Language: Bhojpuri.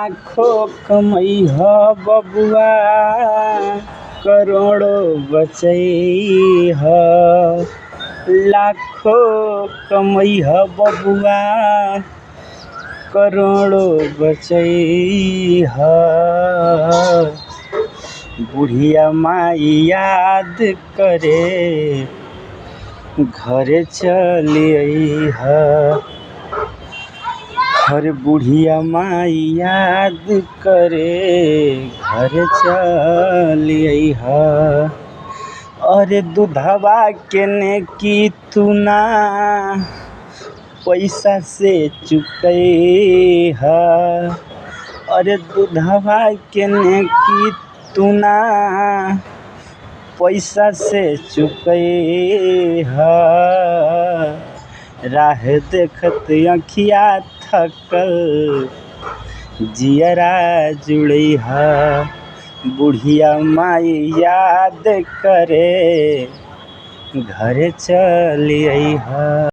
लाखों कमैह बबुआ करोड़ों बचैह। लाखों कमैह बबुआ करोड़ों बचैह। बुढ़िया माई याद करे घरे चली अइह। हर बुढ़िया माई याद करे घर चली अइह। अरे दूधवा के नेकी तू ना पैसा से चुकैह। अरे दूधवा के नेकी तू ना पैसा से चुकैह। राह देखत अखिया थकल जियरा जुड़ैह। बुढ़िया माई याद करे घरे चली अइह।